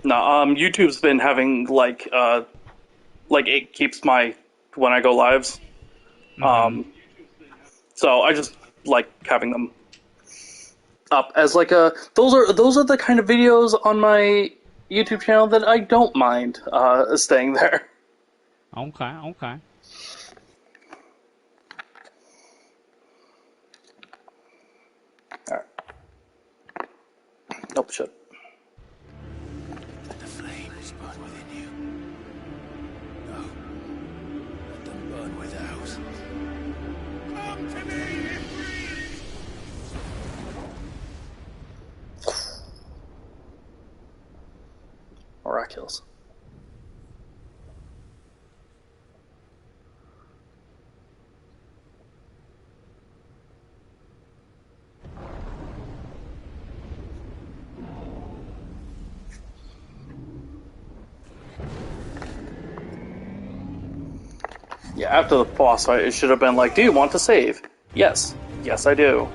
No, YouTube's been having like it keeps my when I go lives. Mm-hmm. So I just like having them up as like a those are the kind of videos on my YouTube channel that I don't mind staying there. Okay, okay. All right. Nope, shit. Let the flames burn within you. No, let them burn without. Come to me, Ifrit! Miraculous. Yeah, after the boss fight, it should have been like, "Do you want to save?" Yes, yes, I do.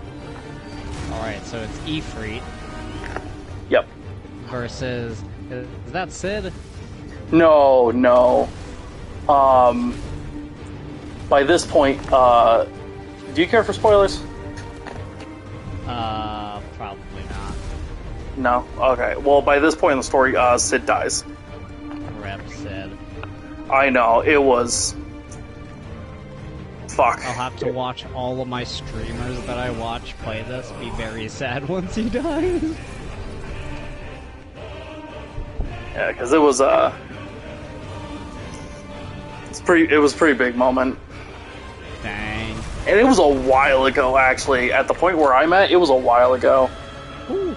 Alright, so it's Ifrit Yep. versus... Is that Sid? No, no. By this point, do you care for spoilers? Probably not. No. Okay. Well, by this point in the story, Sid dies. Rep Sid. I know it was. Fuck. I'll have to watch all of my streamers that I watch play this be very sad once he dies. Yeah, because it was it was a pretty big moment, Dang. and it was a while ago. Actually, at the point where I'm at, it was a while ago. Ooh.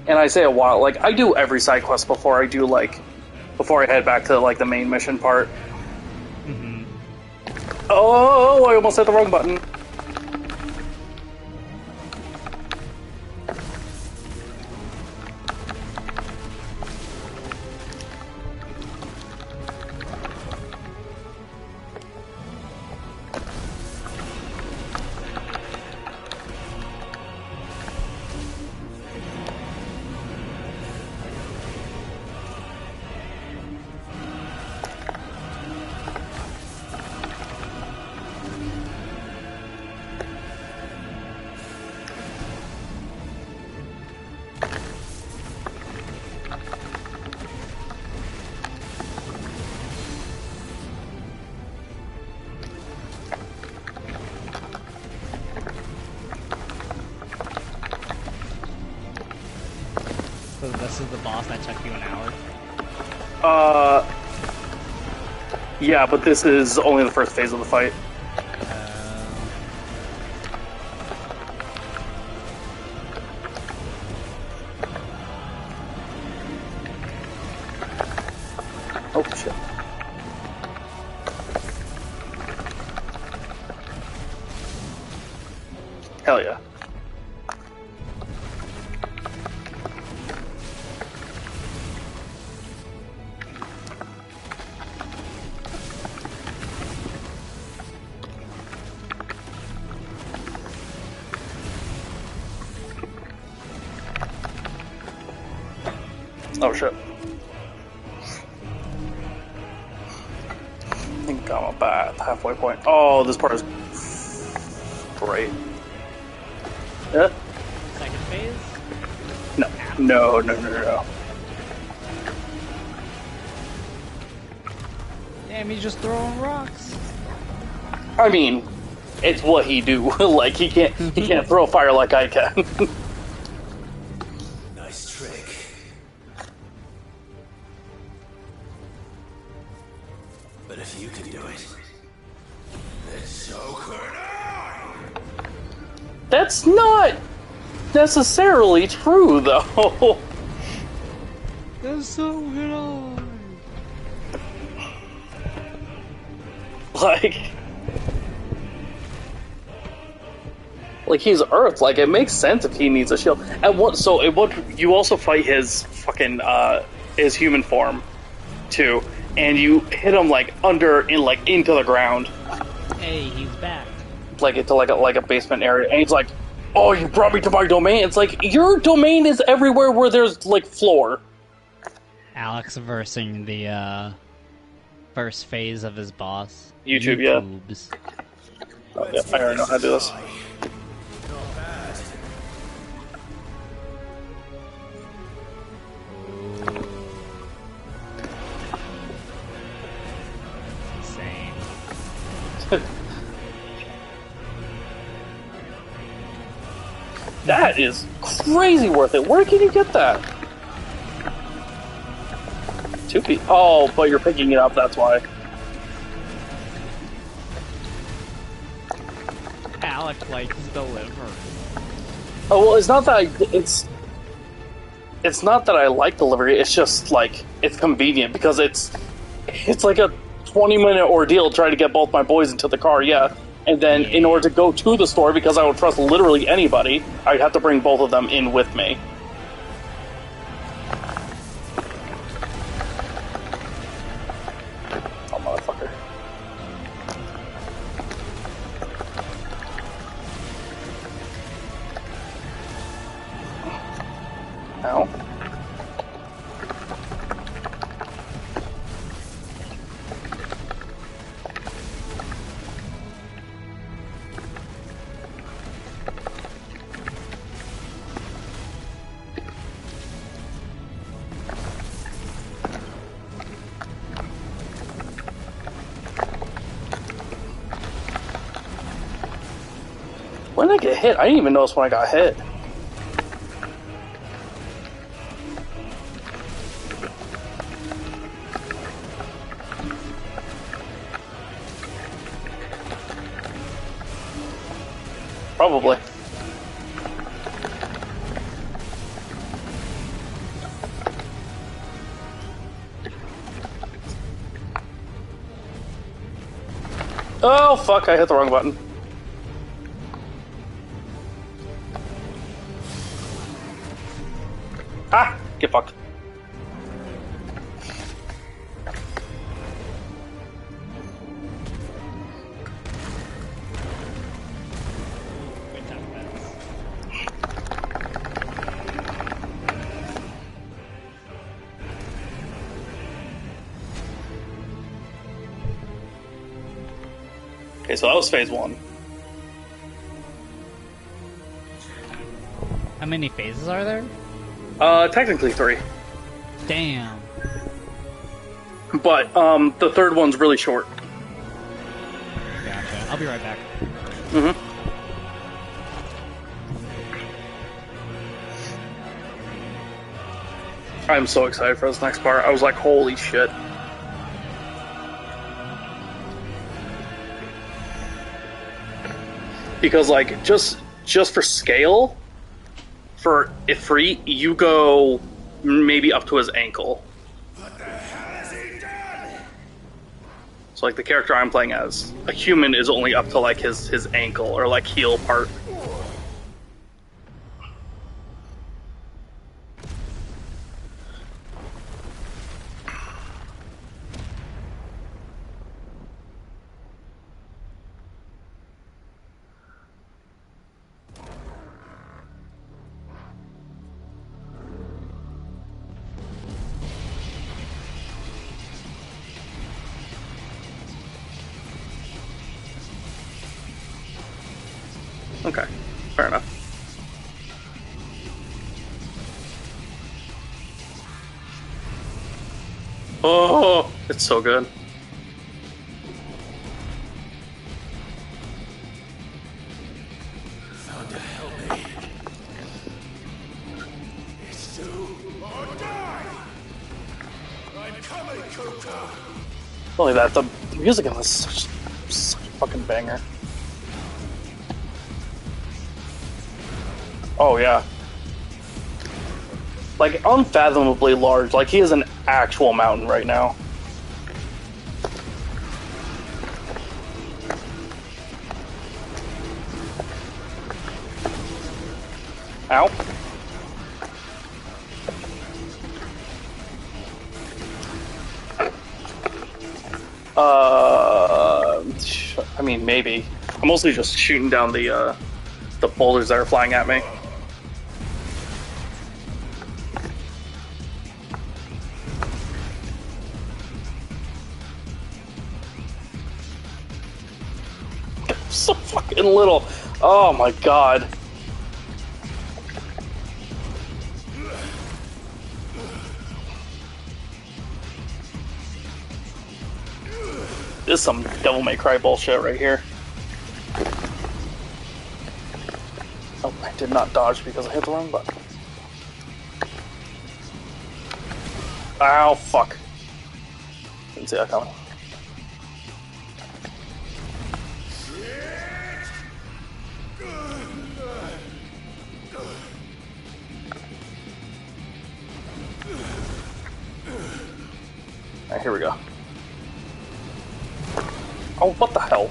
And I say a while, like I do every side quest before I do before I head back to like the main mission part. Mm-hmm. Oh, I almost hit the wrong button. So this is the boss that took you an hour? Uh, yeah, but this is only the first phase of the fight. Oh shit. Hell yeah. Oh shit. I think I'm about at the halfway point. Oh, this part is great. Yeah? Second phase? No. No, no, no, no. Damn, he's just throwing rocks. I mean, it's what he do. Like he can't throw fire like I can. Nice trick. But if you can do it, then so could I! That's not necessarily true, though. That's so good. Like he's Earth. Like it makes sense if he needs a shield. And what? So it would. You also fight his fucking his human form, too, and you hit him like into the ground, Hey, he's back. like into like a basement area, and he's like, "Oh, you brought me to my domain." It's like your domain is everywhere where there's like floor. Alex versing the first phase of his boss. YouTube, yeah. YouTubes. Oh, yeah, I already know how to do this. Not bad. Insane. That is crazy worth it. Where can you get that? 2 feet. Oh, but you're picking it up, that's why. Alex likes delivery. Oh, well, it's not that it's not that I like delivery, it's just, like, it's convenient, because it's like a 20-minute ordeal trying to get both my boys into the car, yeah. And then, in order to go to the store, because I would trust literally anybody, I'd have to bring both of them in with me. Oh, motherfucker. Ow. When did I get hit? I didn't even notice when I got hit. Probably. Oh, fuck, I hit the wrong button. Ah! Get fucked. Okay, so that was phase 1. How many phases are there? Technically 3. Damn. But, the third one's really short. Gotcha. I'll be right back. Mm-hmm. I'm so excited for this next part. I was like, holy shit. Because, like, just for scale, for Ifrit, you go maybe up to his ankle. What the hell has he done? So, like, the character I'm playing as, a human is only up to, like, his ankle, or, like, heel part. Okay, fair enough. Oh, it's so good. Found to help me. It's do or die. I'm coming, Kuka. Not only that, the music in this is such a fucking banger. Oh yeah. Like, unfathomably large. Like, he is an actual mountain right now. Ow. I mean, maybe. I'm mostly just shooting down the boulders that are flying at me. fucking little. Oh my god. This is some Devil May Cry bullshit right here. Oh, I did not dodge because I hit the wrong button. Ow, fuck. Didn't see that coming. Alright, here we go. Oh, what the hell?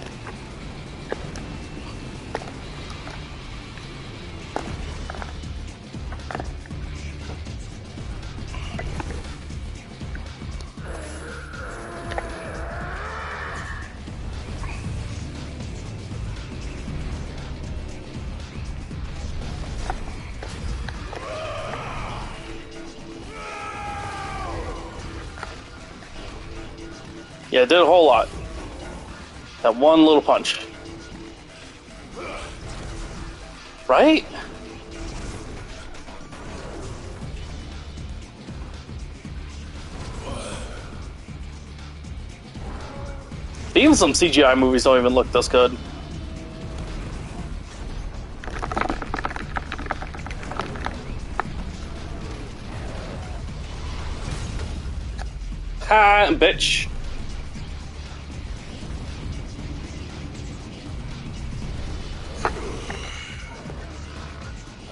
Yeah, it did a whole lot. That one little punch. Right? Even some CGI movies don't even look this good. Ha, bitch.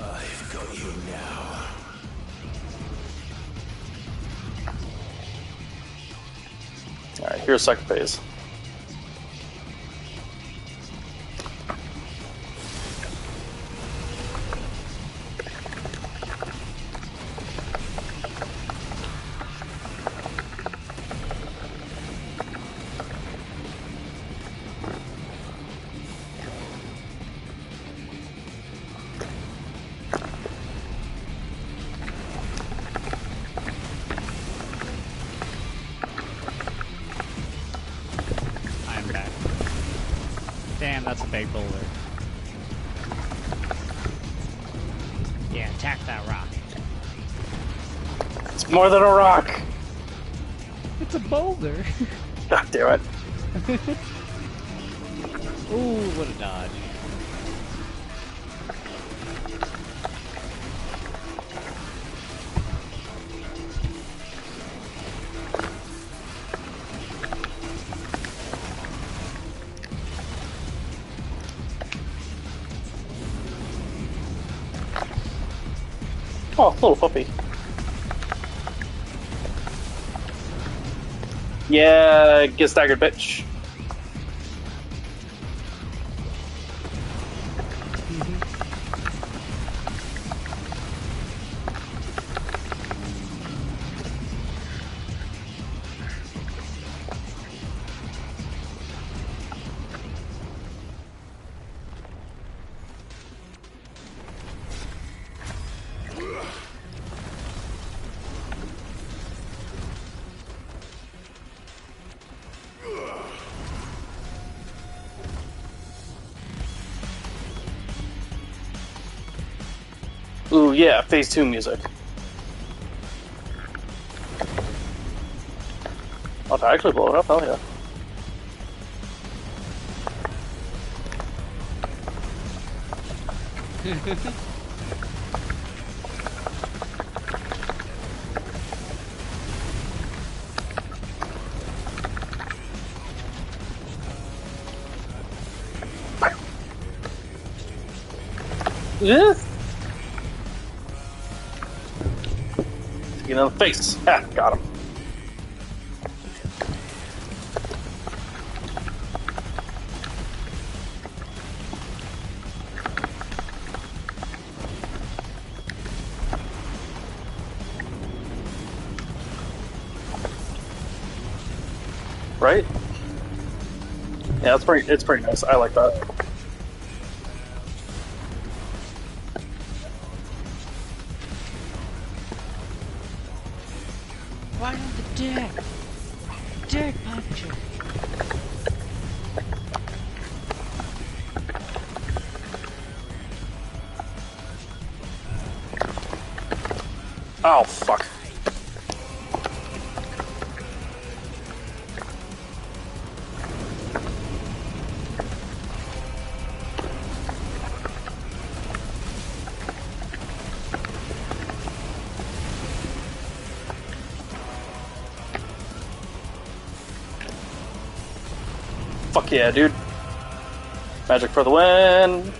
I've got you now. Alright, here's second phase. I'm back. Damn, that's a big boulder. Yeah, attack that rock. It's more than a rock. It's a boulder. God damn it. Ooh, what a dodge. Oh, little puppy. Yeah, get staggered, bitch. Ooh, yeah, phase 2 music. Oh, to actually blow it up? Hell yeah. Yeah. Get in the face. Ah, got him. Right? Yeah, it's pretty nice. I like that. Right on the dick. Dick puncher. Oh, fuck. Fuck yeah, dude. Magic for the win.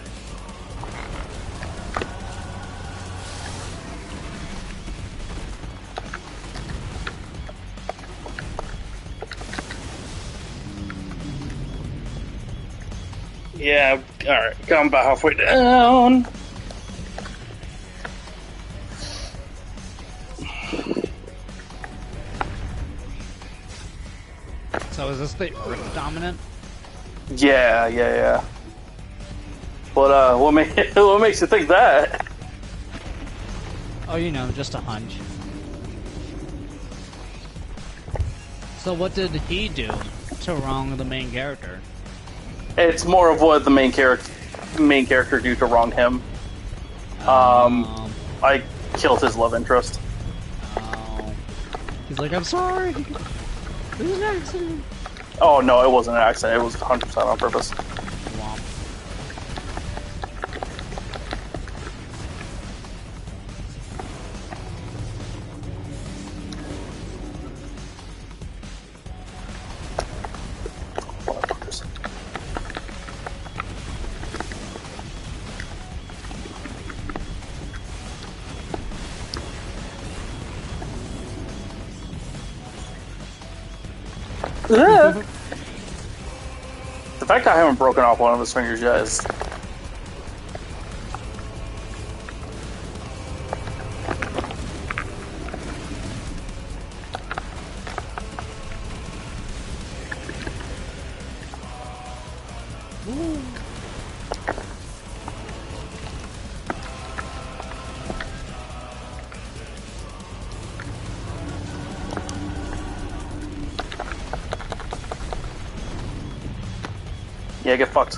Yeah, alright. Got about halfway down. So is this the Earth dominant? Yeah. But, what makes you think that? Oh, you know, just a hunch. So what did he do to wrong the main character? It's more of what the main character do to wrong him. I killed his love interest. He's like, I'm sorry. It was an accident. Oh no, it wasn't an accident. It was 100% on purpose. Womp. Motherfuckers. The fact I haven't broken off one of his fingers yet is... Yeah, get fucked.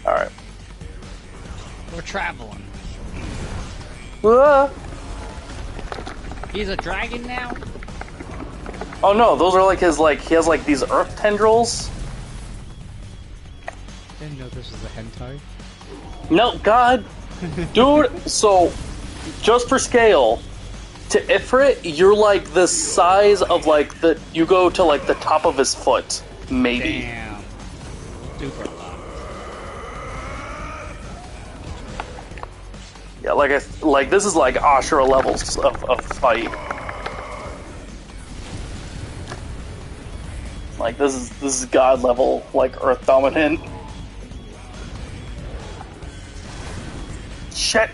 Alright. We're traveling. He's a dragon now? Oh no, those are like his, he has like these earth tendrils. Didn't know this was a hentai. No, God. Dude, so, just for scale, to Ifrit, you're like the size of you go to like the top of his foot, maybe. Damn. Super lot. Yeah, this is like Ashura levels of fight. Like this is God level, like Earth dominant. Shit.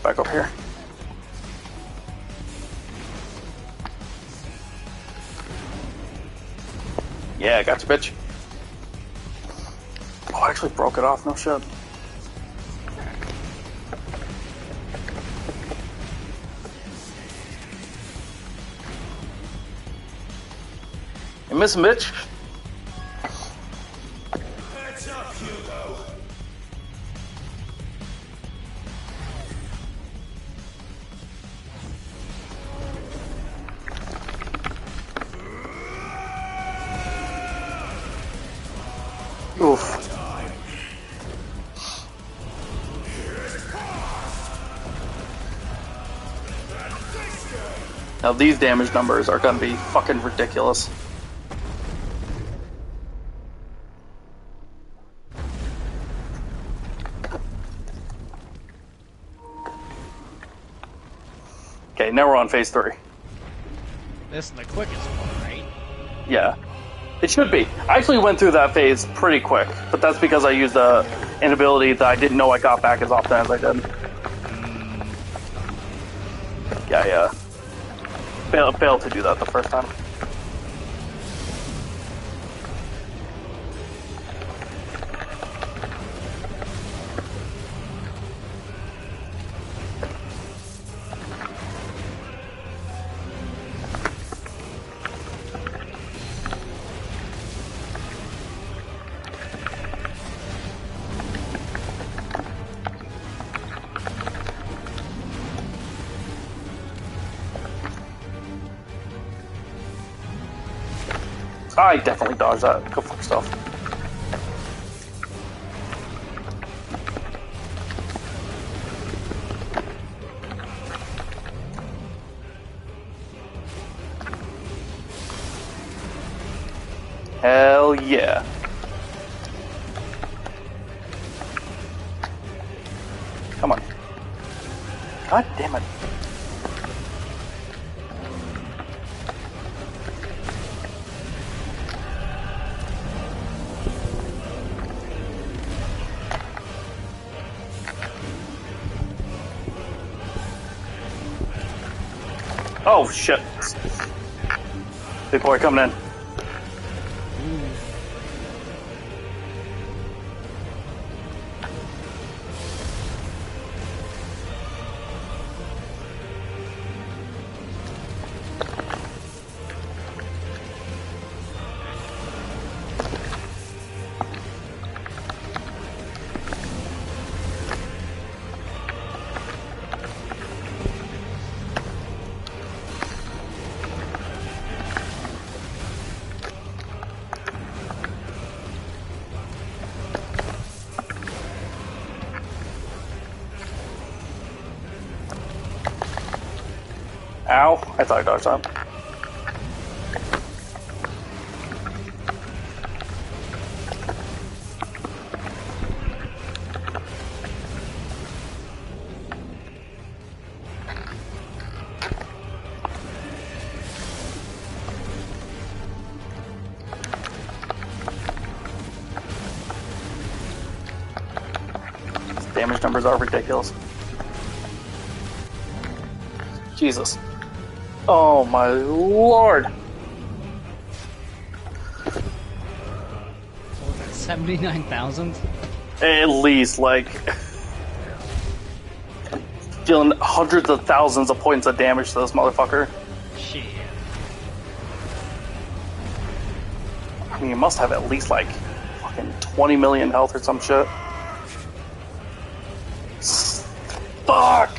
Back up here. Yeah, gotcha, bitch. Oh, I actually broke it off, no shit. You missing, bitch? Heads up, Hugo. Now these damage numbers are gonna be fucking ridiculous. Okay, now we're on phase 3. This is the quickest one, right? Yeah. It should be. I actually went through that phase pretty quick, but that's because I used an ability that I didn't know I got back as often as I did. Yeah. Failed to do that the first time. I definitely dodged that. Go fuck stuff. Hell yeah. Come on. God damn it. Oh shit. Big boy coming in. Ow, I thought I dodged that. These damage numbers are ridiculous. Jesus. Oh my lord. What was that, 79,000? At least, like, dealing hundreds of thousands of points of damage to this motherfucker. Shit. I mean, you must have at least, like, fucking 20 million health or some shit. Fuck!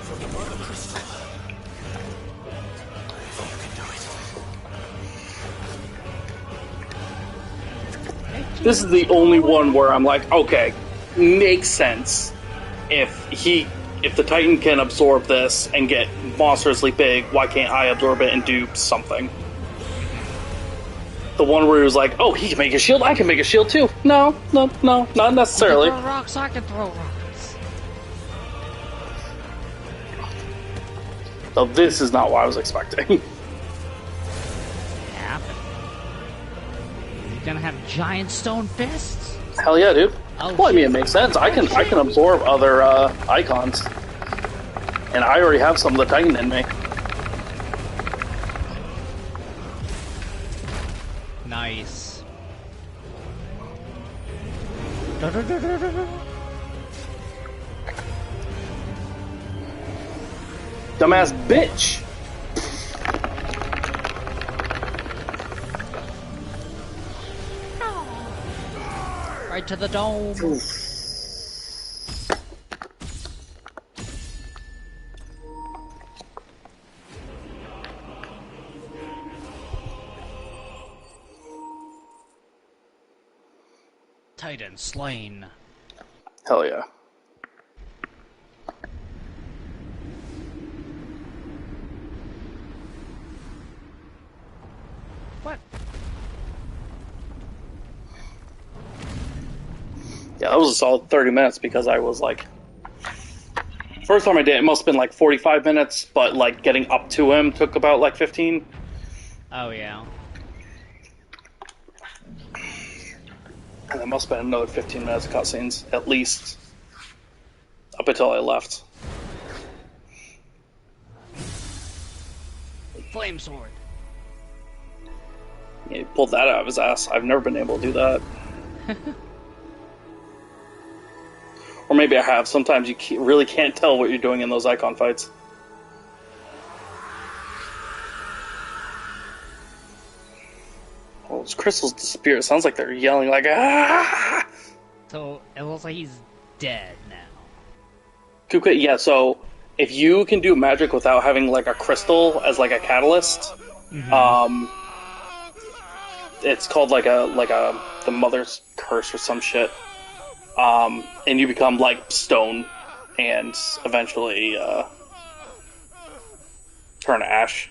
From the mother crystal. You can do it. This is the only one where I'm like, okay, makes sense. If the Titan can absorb this and get monstrously big, why can't I absorb it and do something? The one where he was like, oh, he can make a shield, I can make a shield too. No, not necessarily. I can throw rocks, I can throw rocks. So this is not what I was expecting. Yeah. You gonna have giant stone fists? Hell yeah, dude. Oh, Well, I mean, shit. it makes sense. I can absorb other icons, and I already have some of the Titan in me. Nice. Dumbass bitch. Right to the dome. Titan slain. Hell yeah. Yeah, that was a solid 30 minutes because I was like... First time I did it must have been like 45 minutes, but like getting up to him took about like 15. Oh, yeah. And it must have been another 15 minutes of cutscenes, at least. Up until I left. Flame sword. Yeah, he pulled that out of his ass. I've never been able to do that. Or maybe I have. Sometimes you really can't tell what you're doing in those icon fights. Oh, those crystals disappear. It sounds like they're yelling like, ah! So, it looks like he's dead now. Kuka, yeah, so if you can do magic without having like a crystal as like a catalyst, it's called like the Mother's Curse or some shit. And you become like stone and eventually turn to ash.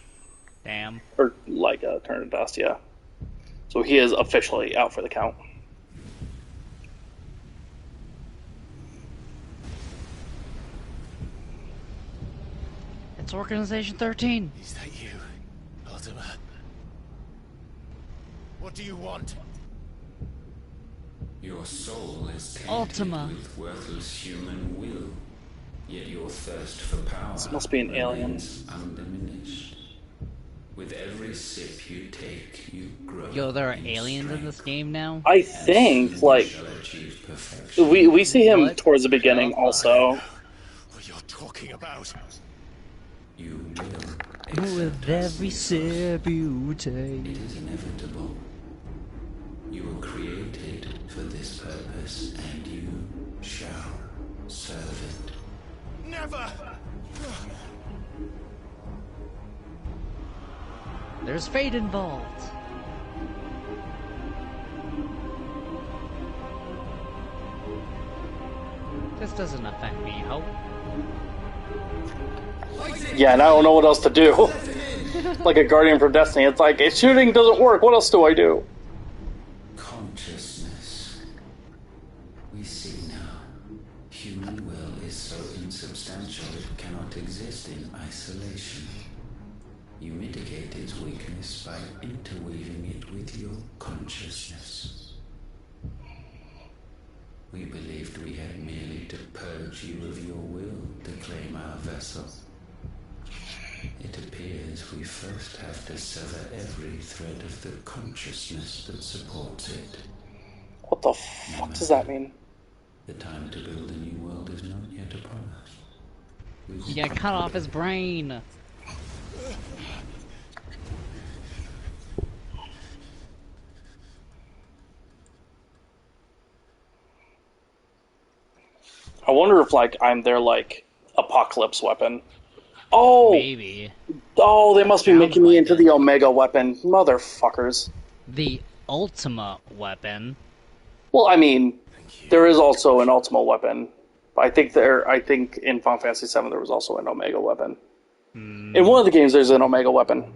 Damn. Or like turn to dust, yeah. So he is officially out for the count. It's Organization 13. Is that you, Ultima? What do you want? Your soul is tainted Ultima. with worthless human will, yet your thirst for power This must be an alien. remains undiminished. With every sip you take, you grow. Yo, there are in aliens in this strength. game now? I think, like, Shall achieve perfection. we see him What? towards the beginning also. What you're talking about? You will With every sip you It take. is inevitable. You were created for this purpose, and you shall serve it. Never! There's fate involved. This doesn't affect me, Hope. Yeah, and I don't know what else to do. Like a Guardian from Destiny, it's like, shooting doesn't work, what else do I do? Consciousness. We see now. Human will is so insubstantial it cannot exist in isolation. You mitigate its weakness by interweaving it with your consciousness. We believed we had merely to purge you of your will to claim our vessel. It appears we first have to sever every thread of the consciousness that supports it. What the fuck does that mean? The time to build a new world is not yet upon us. We You gotta cut off his brain. I wonder if, like, I'm their, like, apocalypse weapon. Oh! Maybe. Oh, they must be Sounds making me like into it. the Omega weapon. Motherfuckers. The Ultima weapon. Well, I mean, there is also an Ultima weapon. I think in Final Fantasy VII there was also an Omega weapon. In one of the games there's an Omega weapon.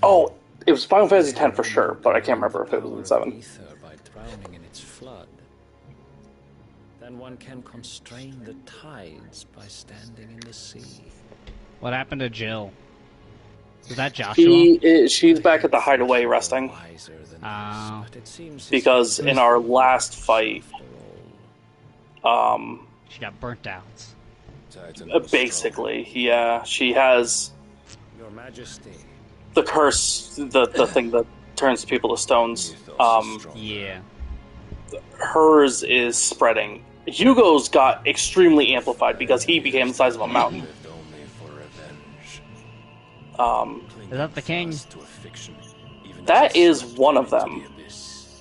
Oh, it was Final Fantasy X for sure, but I can't remember if it was in 7. Ether by drowning in its flood. Then one can constrain the tides by standing in the sea. What happened to Jill? Is that Joshua? She's back at the hideaway resting. Wiser than Oh. this, but it seems Because in our last fight, She got burnt out. basically, yeah, she has Your Majesty. the curse, the thing that turns people to stones. Yeah. Hers is spreading. Hugo's got extremely amplified because he became the size of a mountain. Lived only for revenge. Is that the king? To a fiction, even That as it is swept one of into them. the abyss.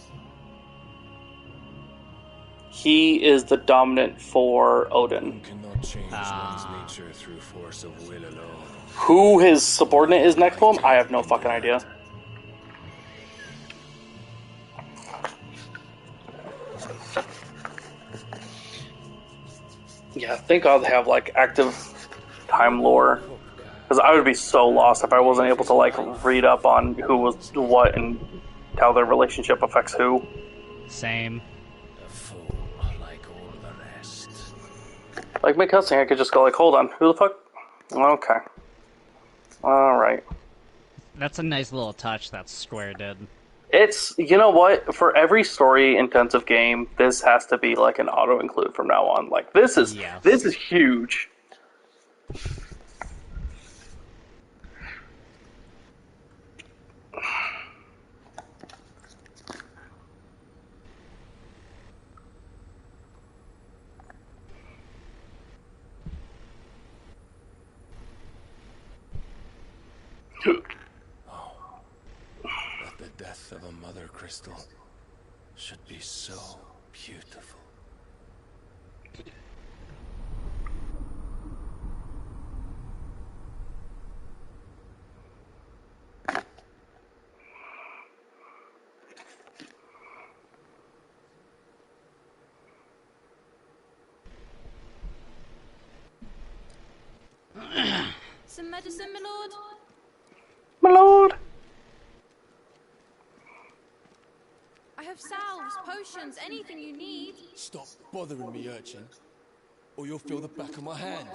He is the dominant for Odin. One cannot change Ah. one's nature through force of will alone. Who his subordinate is next to him, I have no fucking idea. Yeah, thank God they have, like, active time lore. Because I would be so lost if I wasn't able to, like, read up on who was what and how their relationship affects who. Same. A fool like all the rest. Like my cussing, I could just go like, hold on, who the fuck? Okay. Alright. That's a nice little touch that Square did. It's, you know what, for every story-intensive game, this has to be like an auto-include from now on. Like, this is huge. That the death of a mother crystal should be so beautiful. Some medicine, my lord? My lord! I have salves, potions, anything you need. Stop bothering me, urchin, or you'll feel the back of my hand.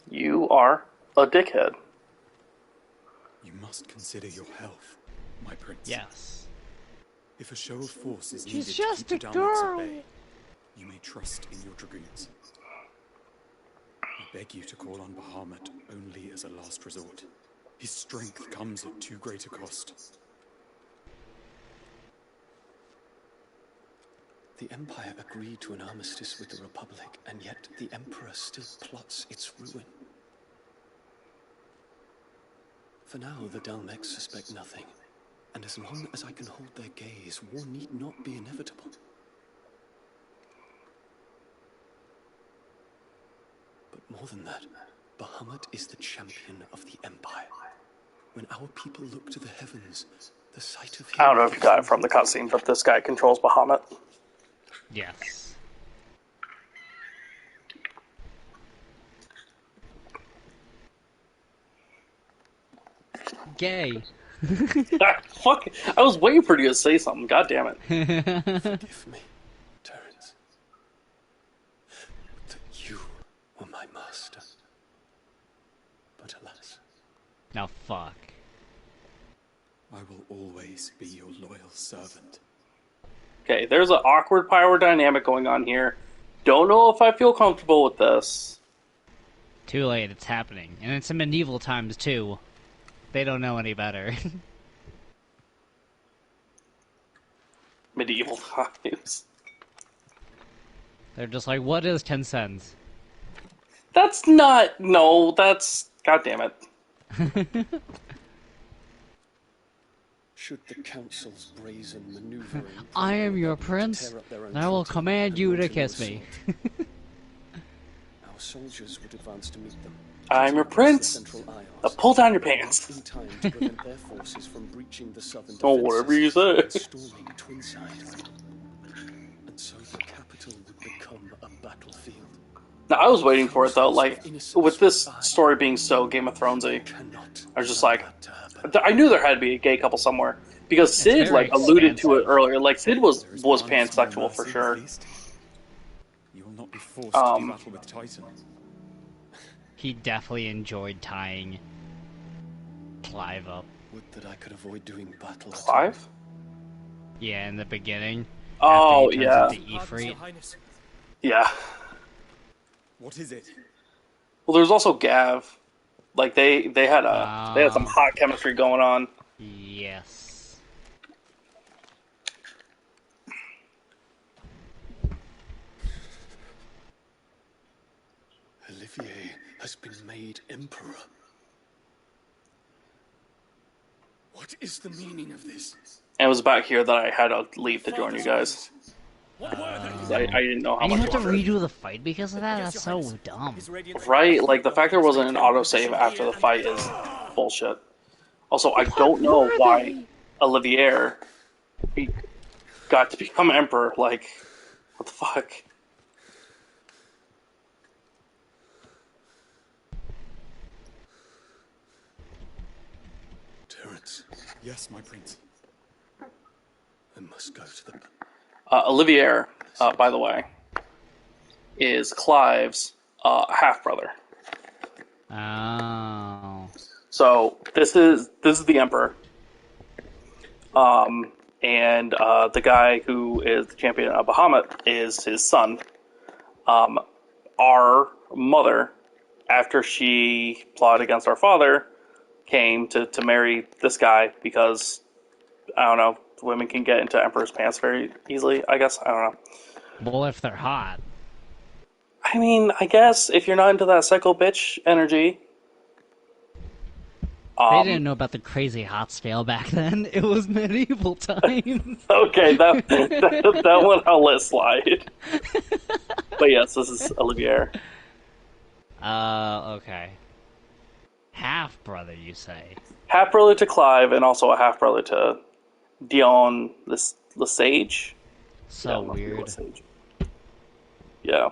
You are a dickhead. You must consider your health, my prince. Yes. If a show of force is She's needed to just keep a the Daleks girl. at bay, you may trust in your dragoons. I beg you to call on Bahamut only as a last resort. His strength comes at too great a cost. The Empire agreed to an armistice with the Republic, and yet the Emperor still plots its ruin. For now, the Daleks suspect nothing, and as long as I can hold their gaze, war need not be inevitable. But more than that, Bahamut is the champion of the Empire. When our people look to the heavens, the sight of him... I don't know if you got it from the cutscene, but this guy controls Bahamut. Yes. Gay. Fuck! I was waiting for you to say something. God damn it! Forgive me, Terence. That you were my master. But alas. Now fuck. I will always be your loyal servant. Okay, there's an awkward power dynamic going on here. Don't know if I feel comfortable with this. Too late, it's happening. And it's in medieval times, too. They don't know any better. Medieval times. They're just like, what is 10 cents? That's not... No, that's... God damn it. Should the Council's brazen maneuvering... I am your prince, and I will command you to kiss me. Our soldiers would advance to meet them. I'm your prince. Now pull down your pants. In time to prevent their forces from breaching the southern Oh, defenses whatever you say. and storming Twinside. And so the capital would become a battlefield. Now, I was waiting for it, though. Like, with this story being so Game of Thronesy, Cannot I was just like... allow that to happen. I knew there had to be a gay couple somewhere. Because Sid, very like, alluded to it expansive. earlier. Like, Sid was There is one pansexual for mercy, sure. at least. You will not be forced to do battle with Titan. He definitely enjoyed tying Clive up. Would that I could avoid doing battle. Clive? Yeah, in the beginning. Oh, after he yeah. turns into Ifrit. Yeah. What is it? Well, there's also Gav. Like, they had some hot chemistry going on. Yes. Olivier has been made emperor. What is the meaning of this? And it was back here that I had to leave to join you guys. 'Cause I didn't know how And you much have to longer. redo the fight because of that? That's so dumb. Right? Like, the fact there wasn't an autosave after the fight is bullshit. Also, I don't know why Olivier got to become emperor. Like, what the fuck? Terence, Yes, my prince. a must go to the... Olivier, by the way, is Clive's half-brother. Oh. So this is the Emperor. And the guy who is the champion of Bahamut is his son. Our mother, after she plotted against our father, came to marry this guy because, I don't know, women can get into Emperor's pants very easily, I guess. I don't know. Well, if they're hot. I mean, I guess if you're not into that psycho bitch energy. They didn't know about the crazy hot scale back then. It was medieval times. Okay, that one I'll let slide. But yes, this is Olivier. Okay. Half brother, you say? Half brother to Clive, and also a half brother to Dion Lesage. So weird. Lesage. Yeah.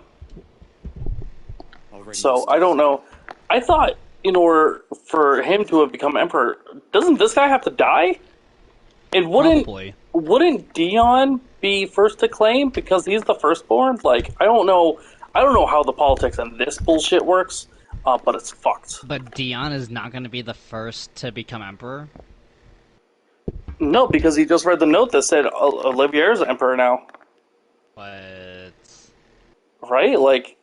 Already So I don't know. I thought in order for him to have become emperor, doesn't this guy have to die? And Probably. wouldn't Dion be first to claim because he's the firstborn? Like, I don't know how the politics and this bullshit works, but it's fucked. But Dion is not going to be the first to become emperor? No, because he just read the note that said Olivier's emperor now. But Right? Like,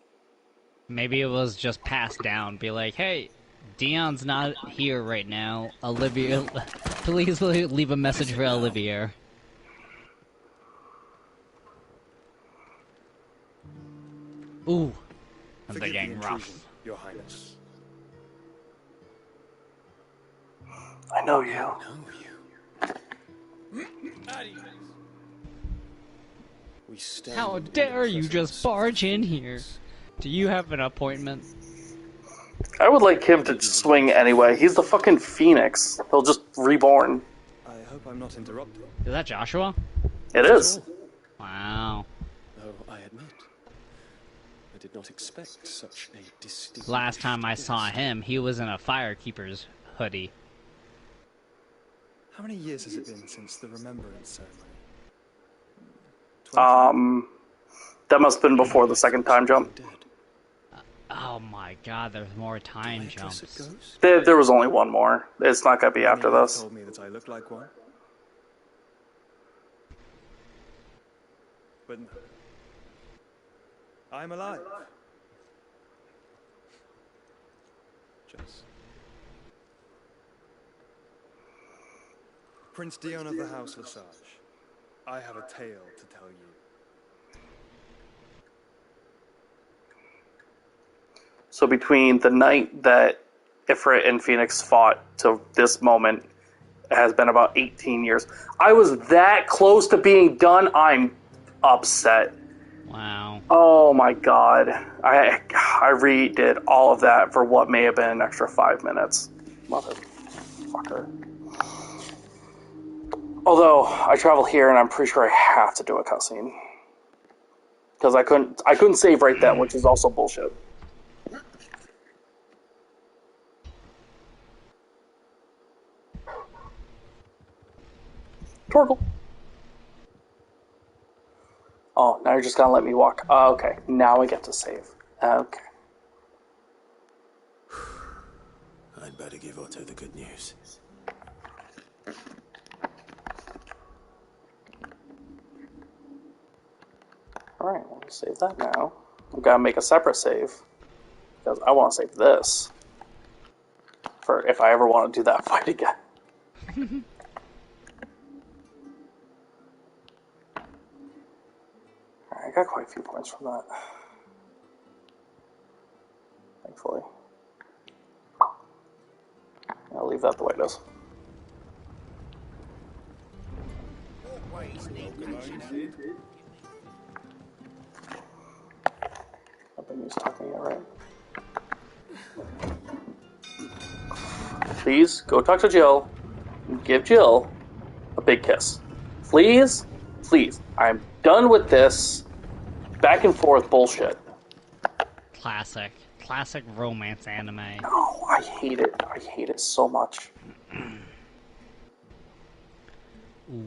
maybe it was just passed down. Be like, hey, Dion's not here right now. Olivier, please leave a message for Olivier. Ooh, that's Forgive the getting intrusion, rough. Your Highness. I know you. Know you. We stand How in the dare you presence just barge in here? Do you have an appointment? I would like him to swing anyway. He's the fucking Phoenix. He'll just reborn. I hope I'm not interrupting. Is that Joshua? It is. Wow. Though I admit, I did not expect such a distinct... Last time I saw him, he was in a Firekeeper's hoodie. How many years has it been since the Remembrance ceremony? 20? That must have been before the second time jump. Dead. Oh my god, there's more time Do I guess it jumps. goes? There was only one more. It's not gonna be after Many this. told me that I look like one. But no. I'm alive. Just. Prince Dion of the House Lesage, I have a tale to tell you. So between the night that Ifrit and Phoenix fought to this moment, it has been about 18 years. I was that close to being done. I'm upset. Wow. Oh my god. I redid all of that for what may have been an extra 5 minutes. Motherfucker. Although, I travel here and I'm pretty sure I have to do a cutscene. Because I couldn't save right then, which is also bullshit. Torgle. Oh, now you're just gonna let me walk. Okay, now I get to save. Okay. I'd better give Otto the good news. Alright, let me save that now. I'm gonna make a separate save. Because I want to save this. For if I ever want to do that fight again. Alright, I got quite a few points from that. Thankfully. I'll leave that the way it is. I've been used talking yet, right? Please, go talk to Jill. Give Jill a big kiss. Please? Please. I'm done with this back and forth bullshit. Classic. Classic romance anime. Oh, I hate it. I hate it so much. Ooh.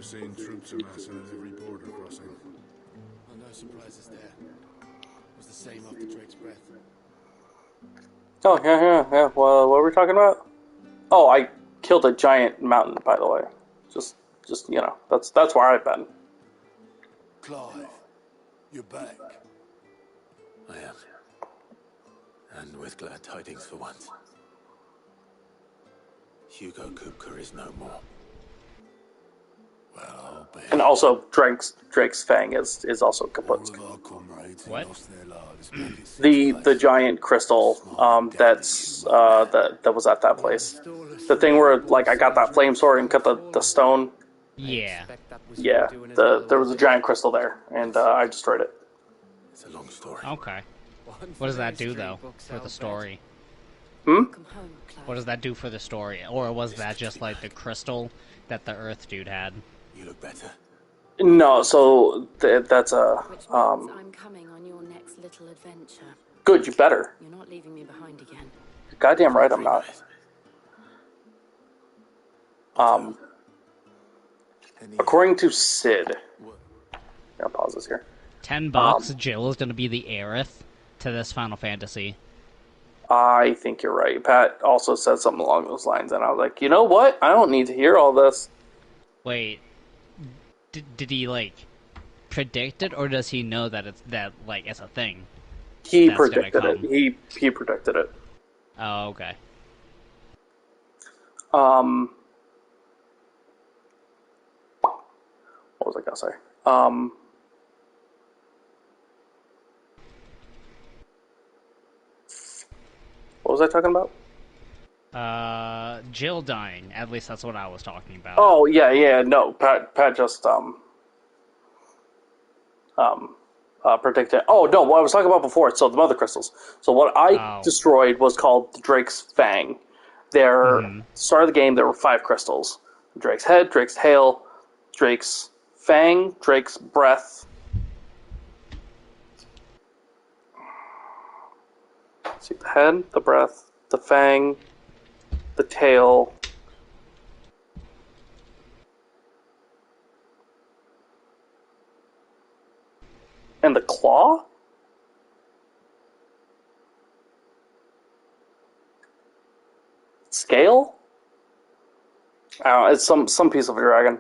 seen troops amassing at every border crossing. Oh, no surprises there. It was the same after Drake's breath. Oh, yeah. Well, what were we talking about? Oh, I killed a giant mountain, by the way. Just you know, that's where I've been. Clive, you're back. I am. And with glad tidings for once. Hugo Kupka is no more. Well, I'll bet. And also, Drake's Fang is also All kaput. of our comrades who What? lost their lives made it The giant crystal that's that was at that place. The thing where like I got that flame sword and cut the stone. Yeah. Yeah, there was a giant crystal there, and I destroyed it. It's a long story. Okay. What does that do, though, for the story? Welcome home, Clive. What does that do for the story? Or was that just, like, the crystal that the Earth dude had? You look better. No, so that's a Which means I'm coming on your next little adventure. good. You better. You're not leaving me behind again. Goddamn right, I'm not. According to Sid, I'll pause this here. $10, Jill is going to be the heiress to this Final Fantasy. I think you're right. Pat also said something along those lines, and I was like, you know what? I don't need to hear all this. Wait, did he, like, predict it, or does he know that it's a thing? He That's gonna predicted it. come. He predicted it. Oh, okay. What was I gonna say? What was I talking about? Jill dying. At least that's what I was talking about. Oh yeah. No, Pat just predicted. Oh no, what I was talking about before. So the mother crystals. So what I destroyed was called the Drake's Fang. Start of the game, there were 5 crystals: Drake's head, Drake's tail, Drake's fang, Drake's breath. See the head, the breath, the fang, the tail. And the claw? Scale? I don't know, it's some piece of a dragon.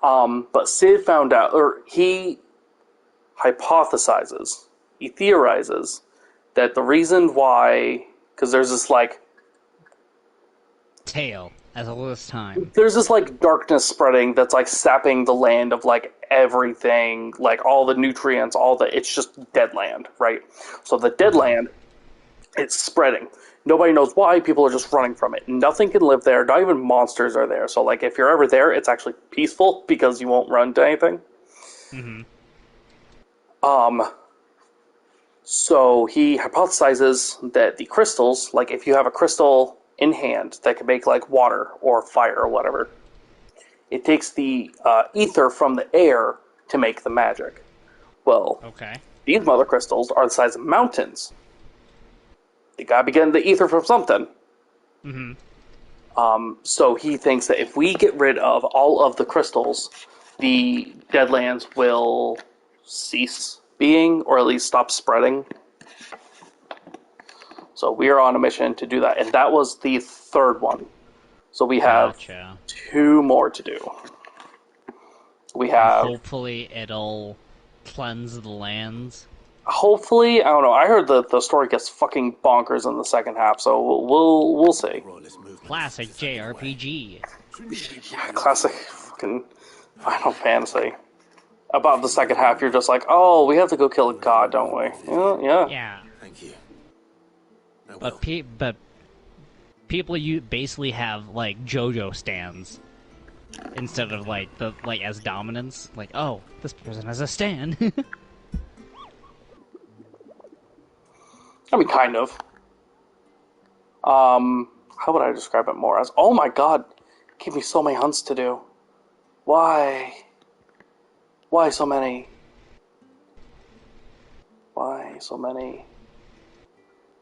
But Sid found out, or he hypothesizes, he theorizes that the reason why, because there's this like Tail, as all this time. there's this like darkness spreading that's like sapping the land of like everything, like all the nutrients, it's just dead land, right? So the dead land, it's spreading. Nobody knows why, people are just running from it. Nothing can live there, not even monsters are there. So like if you're ever there, it's actually peaceful because you won't run to anything. So he hypothesizes that the crystals, like if you have a crystal in hand that can make like water or fire or whatever, it takes the ether from the air to make the magic. Well, Okay. these mother crystals are the size of mountains. They gotta be getting the ether from something. So he thinks that if we get rid of all of the crystals, the Deadlands will cease being, or at least stop spreading. So we are on a mission to do that, and that was the 3rd one. So we have Gotcha. 2 more to do. We have Hopefully it'll cleanse the lands. hopefully, I don't know. I heard the story gets fucking bonkers in the second half, so we'll see. Royalist movement. Classic JRPG. Yeah, classic fucking Final Fantasy. About the second half, you're just like, oh, we have to go kill a god, don't we? Yeah. Yeah. Thank you. I will. But people you basically have like JoJo stands instead of like as dominance. Like, oh, this person has a stand. I mean, kind of. How would I describe it more as? Oh my god, give me so many hunts to do. Why? Why so many? Why so many?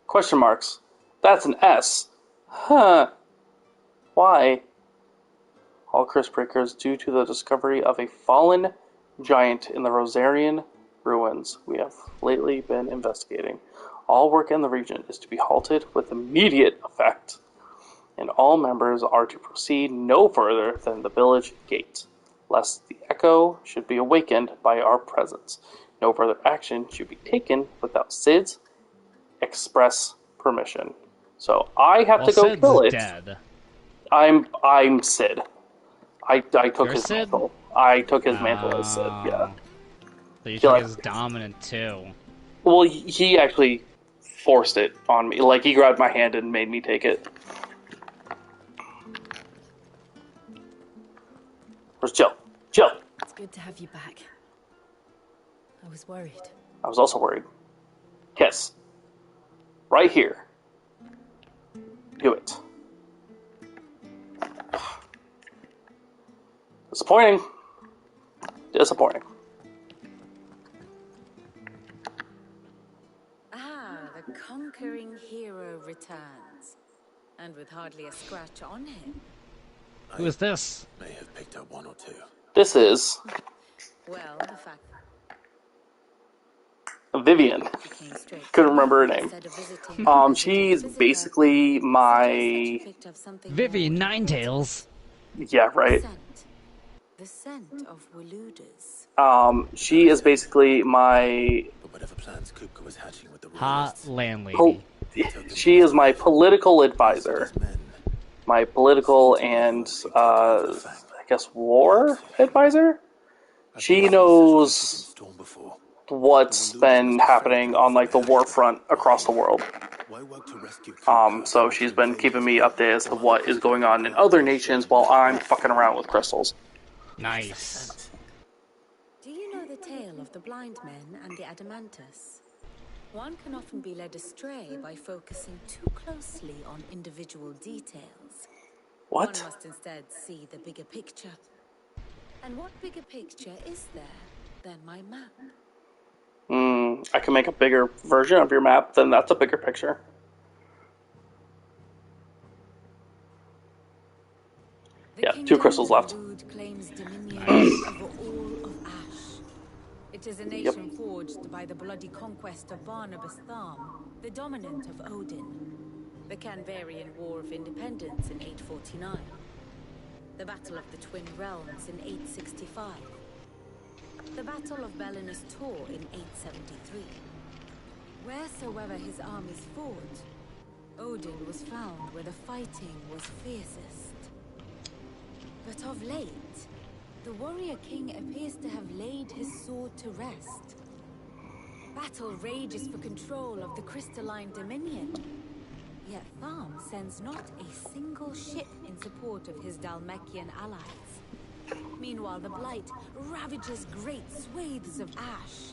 Question marks. That's an S. Huh. Why? all curse breakers due to the discovery of a fallen giant in the Rosarian ruins we have lately been investigating. All work in the region is to be halted with immediate effect, and all members are to proceed no further than the village gate, lest the echo should be awakened by our presence. No further action should be taken without Sid's express permission. So I have to go Sid's kill it. dead. I'm Sid. I took You're his Sid? mantle. I took his mantle as Sid. Yeah. So you Kill took it. his dominant too. Well, he actually forced it on me. Like he grabbed my hand and made me take it. Where's Jill? Jill. It's good to have you back. I was worried. I was also worried. Kiss. Right here. Do it. Disappointing. Disappointing. Ah, the conquering hero returns. And with hardly a scratch on him. Who is this? May have picked up one or two. This is Well, the fact Vivian. he came straight Couldn't remember her name. instead of visiting She's basically my... picked up something Vivian Ninetails. Yeah, right. The scent of Waludas. She is basically my... But whatever plans Kupka was hatching with the Hot royalists, landlady. She is my political advisor. My political and, I guess, war advisor? She knows storm before. what's been happening on, like, the war front across the world. Why work to rescue So she's been keeping me updated as to what is going on in other nations while I'm fucking around with crystals. Nice. Do you know the tale of the blind men and the Adamantus? One can often be led astray by focusing too closely on individual details. What? One must instead see the bigger picture. And what bigger picture is there than my map? I can make a bigger version of your map, then that's a bigger picture. Yeah, 2 crystals left. Claims dominion over all of Ash. It is a nation forged by the bloody conquest of Barnabas Tharm, the dominant of Odin. The Canvarian War of Independence in 849. The Battle of the Twin Realms in 865. The Battle of Belinus Tor in 873. Wheresoever his armies fought, Odin was found where the fighting was fiercest. But of late, the warrior king appears to have laid his sword to rest. Battle rages for control of the crystalline dominion. Yet Tharm sends not a single ship in support of his Dhalmekian allies. Meanwhile, the Blight ravages great swathes of Ash.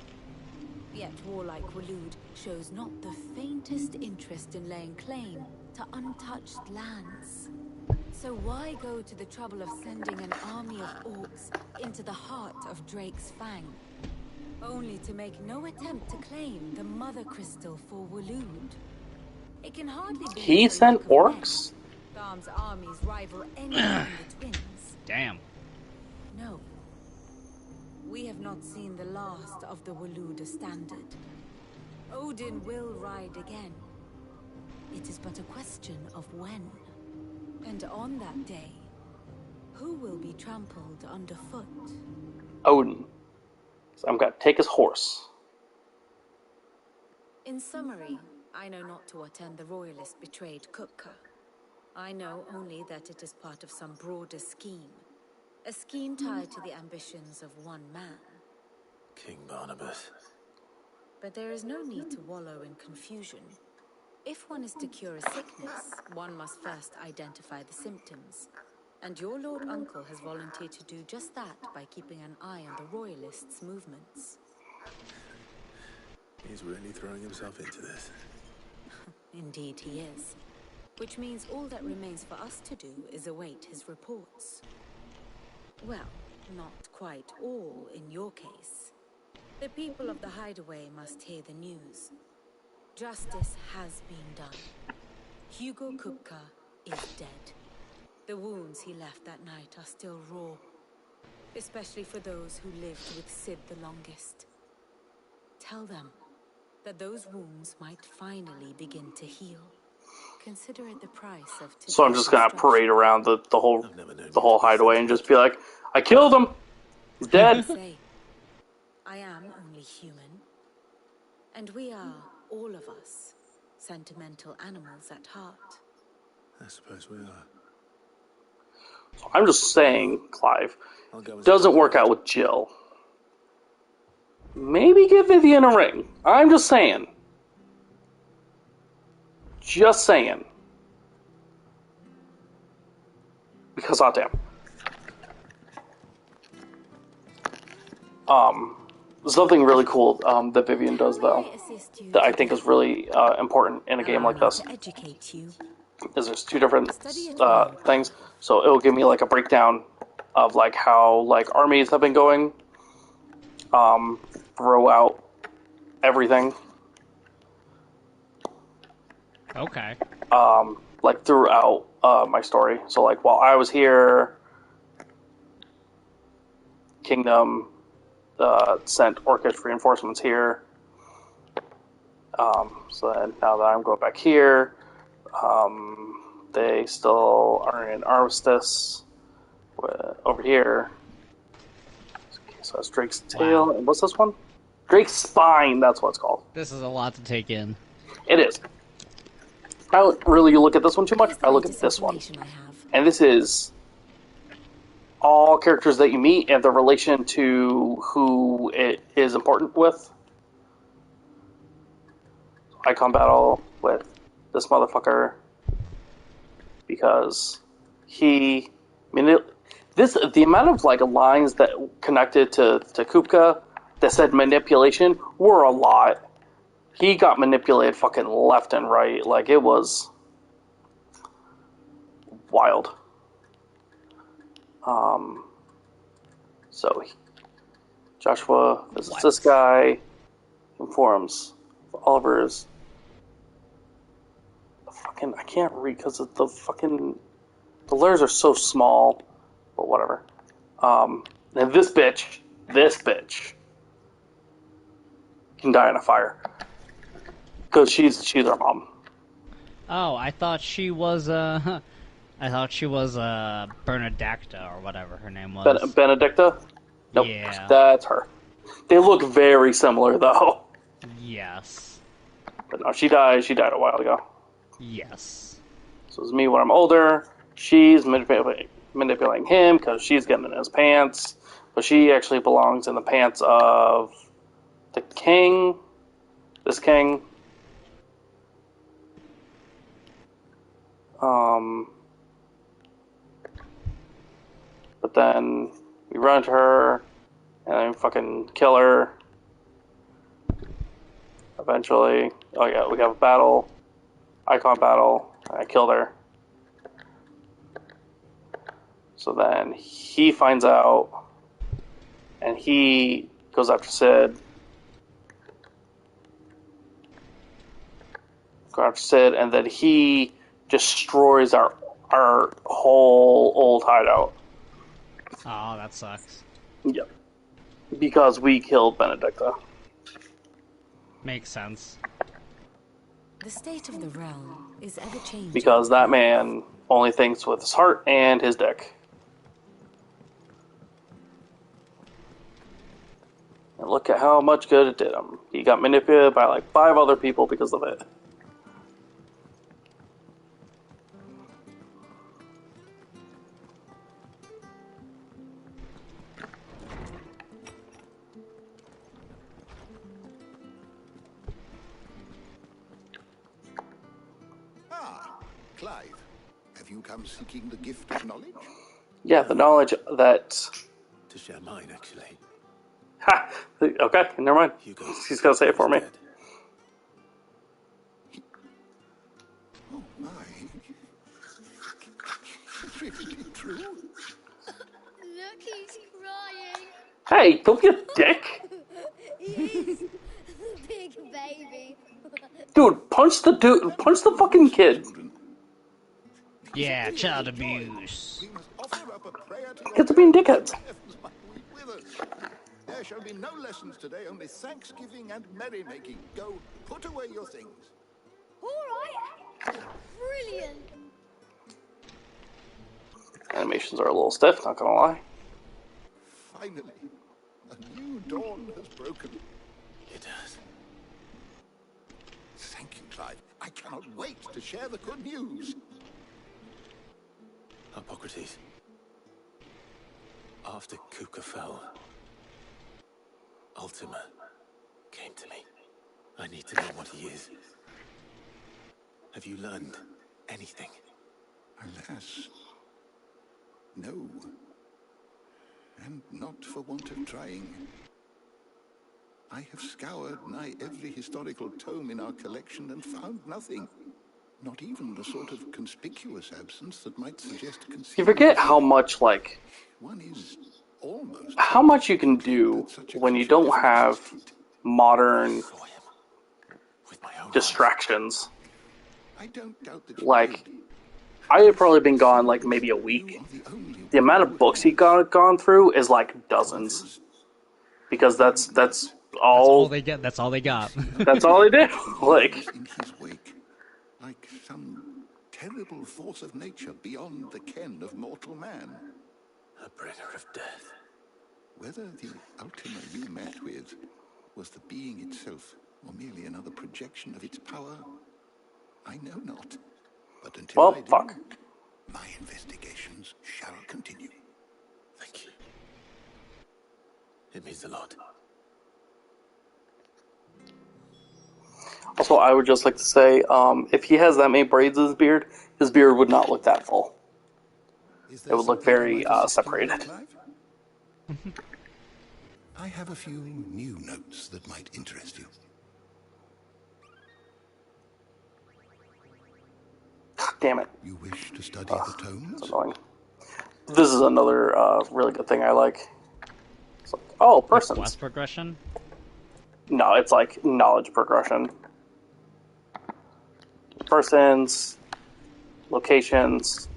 Yet warlike Walud shows not the faintest interest in laying claim to untouched lands. So why go to the trouble of sending an army of orcs into the heart of Drake's Fang, only to make no attempt to claim the Mother Crystal for Walud? It can hardly be. He sent orcs? Tharm's armies rival any of the twins. Damn. No. We have not seen the last of the Waluda standard. Odin will ride again. It is but a question of when. And on that day, who will be trampled underfoot? Odin. So I'm gonna take his horse. In summary, I know not to what end the royalist betrayed Kupka. I know only that it is part of some broader scheme. A scheme tied to the ambitions of one man. King Barnabas. But there is no need to wallow in confusion. If one is to cure a sickness, one must first identify the symptoms. And your Lord Uncle has volunteered to do just that by keeping an eye on the royalists' movements. He's really throwing himself into this. Indeed he is. Which means all that remains for us to do is await his reports. Well, not quite all in your case. The people of the Hideaway must hear the news. Justice has been done. Hugo Kupka is dead. The wounds he left that night are still raw, especially for those who lived with Sid the longest. Tell them that those wounds might finally begin to heal. Consider it the price of So I'm just gonna parade around the whole hideaway and just be like, I killed him. He's dead. I am only human, and we are, all of us, sentimental animals at heart. I suppose we are. So I'm just saying, Clive, doesn't work out with Jill. Maybe give Vivian a ring. I'm just saying. Just saying. Because hot damn. Something really cool that Vivian does, though, that I think is really important in a game like this, is there's two different things. So it will give me like a breakdown of like how like armies have been going throughout everything. Okay. Like throughout my story. So like while I was here, Kingdom sent Orcish reinforcements here. So then now that I'm going back here, they still are in Armistice over here. Okay, so that's Drake's Tail. And what's this one? Drake's Spine, that's what it's called. This is a lot to take in. It is. I don't really look at this one too much. I look at this one. And this is all characters that you meet and the relation to who it is important with. Icon battle with this motherfucker because he, the amount of like lines that connected to Kupka that said manipulation were a lot. He got manipulated fucking left and right. Like, it was wild. So, Joshua visits this guy, informs Oliver's. I can't read because the letters are so small, but whatever. And this bitch can die in a fire. Because she's our mom. Oh, I thought she was Bernadacta or whatever her name was. Benedicta? Nope, yeah. That's her. They look very similar, though. Yes. But no, she died a while ago. Yes. So it's me when I'm older. She's manipulating him because she's getting in his pants. But she actually belongs in the pants of the king. This king. But then we run into her and then fucking kill her. Eventually. Oh yeah, we have a battle. Icon battle. I killed her. So then he finds out and he goes after Sid. And then he destroys our whole old hideout. Oh, that sucks. Yep. Because we killed Benedicta. Makes sense. The state of the realm is ever changing. Because that man only thinks with his heart and his dick. And look at how much good it did him. He got manipulated by like 5 other people because of it. Clive, have you come seeking the gift of knowledge? Yeah, the knowledge that... To share mine, actually. Ha! Okay, never mind. He's gonna say it for me. Oh my. Really true? Look, he's crying. Hey, don't be a dick! He's big baby. Punch the fucking kid. Yeah, child abuse. We must offer up a prayer to Kids are being dickheads. heavens might weep with us. There shall be no lessons today, only thanksgiving and merrymaking. Go, put away your things. All right. Brilliant. Animations are a little stiff, not gonna lie. Finally, a new dawn has broken. It has. Thank you, Clive. I cannot wait to share the good news. Hippocrates. After Kuka fell, Ultima came to me. I need to know what he is. Have you learned anything? Alas, no. And not for want of trying. I have scoured nigh every historical tome in our collection and found nothing. Not even the sort of conspicuous absence that might suggest concealment. You forget how much, like, One is almost how much you can do when you don't have modern distractions. I don't doubt that you Like, did. I had probably been gone like maybe a week. The amount of books he gone through is like dozens, because that's all they get. That's all they got. that's all they did. Like, in his wake, like some terrible force of nature beyond the ken of mortal man. A bringer of death. Whether the Ultima you met with was the being itself, or merely another projection of its power, I know not. But until well, I do, fuck. my investigations shall continue. Thank you. It means a lot. Also, I would just like to say, if he has that many braids in his beard would not look that full. It would look very separated. I have a few new notes that might interest you. Damn it. You wish to study the tomes? It's annoying. This is another really good thing I like. It's like, oh, persons. Quest progression? No, it's like knowledge progression. Persons, locations,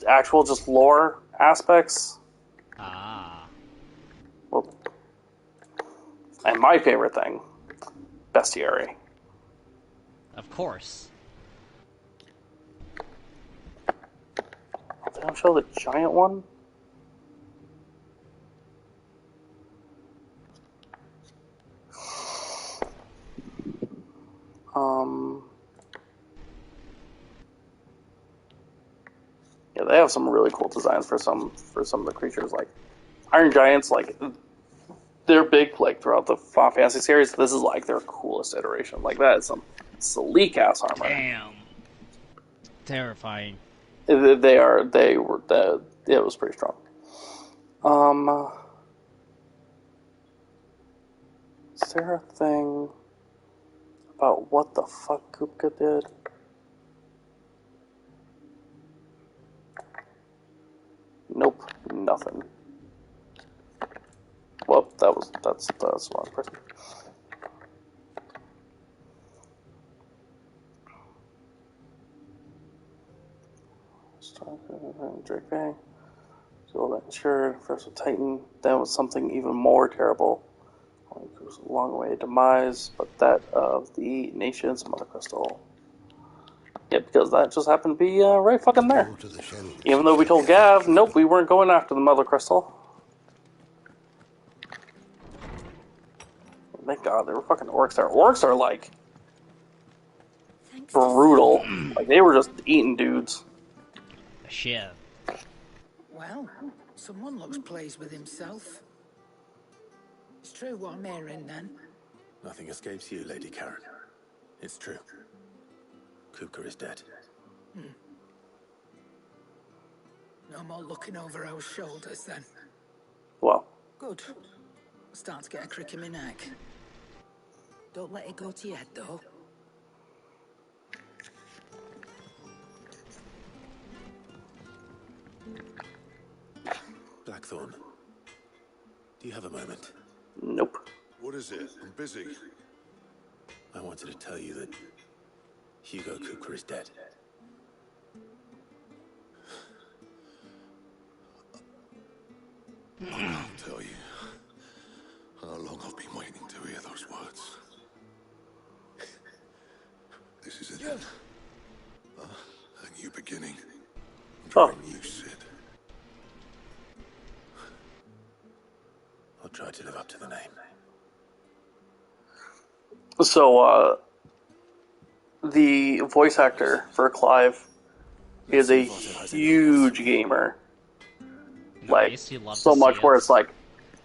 actual just lore aspects. Ah. Well, and my favorite thing, bestiary. Of course. Did I show the giant one? Yeah, they have some really cool designs for some of the creatures. Like Iron Giants, like they're big like throughout the Final Fantasy series. This is like their coolest iteration. Like that is some sleek ass armor. Damn. Terrifying. It was pretty strong. Is there a thing about what the fuck Kupka did? Nope, nothing. Well, that's the wrong person. Drake Bang. So that insured, first with Titan, then with something even more terrible. It was a long way to demise, but that of the nation's Mother Crystal. Yeah, because that just happened to be right fucking there. Even though we told Gav, nope, we weren't going after the Mother Crystal. Thank God, there were fucking orcs there. Orcs are like brutal. Like they were just eating dudes. Shit. Well, someone looks pleased with himself. It's true what I'm hearing, then. Nothing escapes you, Lady Karen. It's true. Kuka is dead. No more looking over our shoulders, then. Well. Good. I'm starting to get a crick in my neck. Don't let it go to your head, though. Blackthorn, do you have a moment? Nope. What is it? I'm busy. I wanted to tell you that Hugo Kuka is dead. I can't tell you how long I've been waiting to hear those words. This is it then. A new beginning. Oh. A new Sid. I'll try to live up to the name. So, the voice actor for Clive is a huge gamer. Like, Nice, you love so to much see where it. it's like,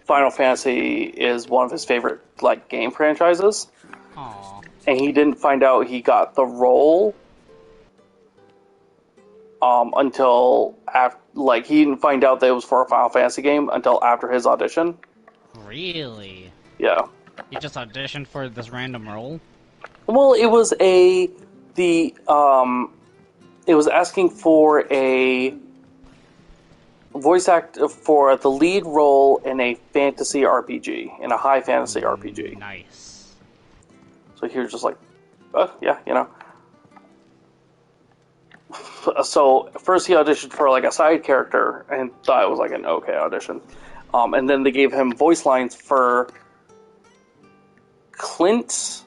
Final Fantasy is one of his favorite, like, game franchises. Aww. And he didn't find out he got the role until after, like, he didn't find out that it was for a Final Fantasy game until after his audition. Really? Yeah. You just auditioned for this random role? Well, it was it was asking for a voice actor for the lead role in a fantasy RPG, in a high fantasy RPG. Nice. So he was just like, yeah, you know. So first he auditioned for like a side character and thought it was like an okay audition. And then they gave him voice lines for Clint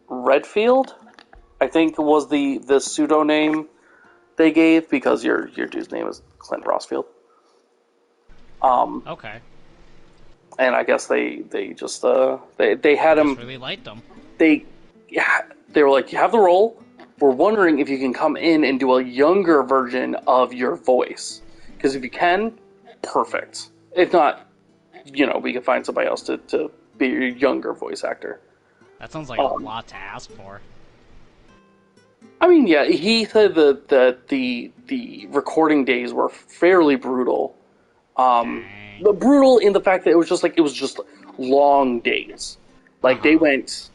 Redfield, I think was the pseudo name they gave, because your dude's name is Clint Rossfield. Okay. And I guess they just they had him. Just really liked him. They were like, you have the role. We're wondering if you can come in and do a younger version of your voice, because if you can, perfect. If not, you know, we can find somebody else to be your younger voice actor. That sounds like a lot to ask for. I mean, yeah, he said that the recording days were fairly brutal. But brutal in the fact that it was just long days. Like, they went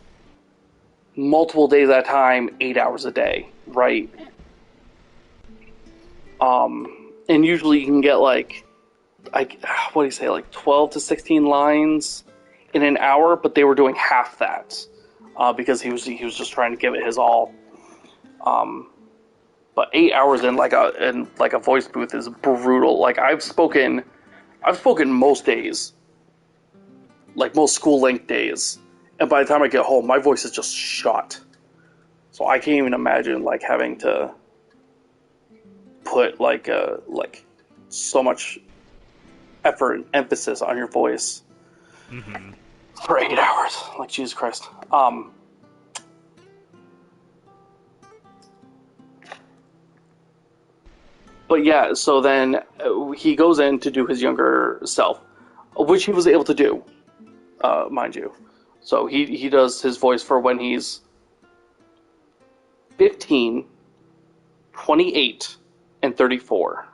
multiple days at a time, 8 hours a day, right? And usually you can get like 12 to 16 lines in an hour, but they were doing half that because he was just trying to give it his all. But 8 hours in like a voice booth is brutal. Like, I've spoken most days, like most school length days, and by the time I get home, my voice is just shot. So I can't even imagine like having to put like so much effort and emphasis on your voice for 8 hours. Like, Jesus Christ. But yeah, so then he goes in to do his younger self, which he was able to do, mind you. So he does his voice for when he's 15, 28, and 34.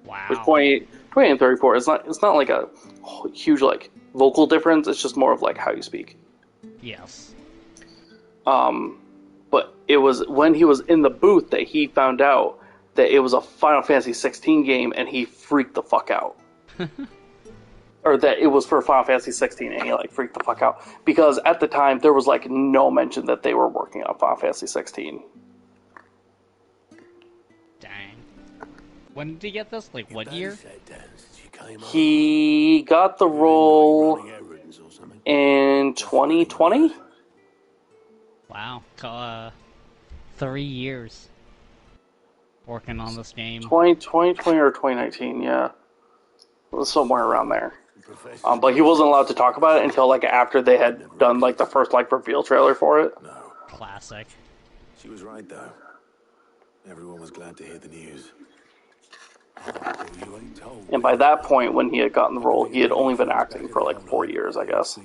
Wow. Which 28 and 34 it's not like a huge like vocal difference. It's just more of like how you speak. Yes. But it was when he was in the booth that he found out that it was a Final Fantasy 16 game, and he freaked the fuck out. Or that it was for Final Fantasy 16, and he like freaked the fuck out, because at the time there was like no mention that they were working on Final Fantasy 16. Dang. When did he get this? Like, what year? He got the role in 2020. Wow. 3 years working on this game. 2020 or 2019, yeah. It was somewhere around there. But he wasn't allowed to talk about it until like after they had done like the first like reveal trailer for it. Classic. She was right, though. Everyone was glad to hear the news. And by that point, when he had gotten the role, he had only been acting for like 4 years, I guess.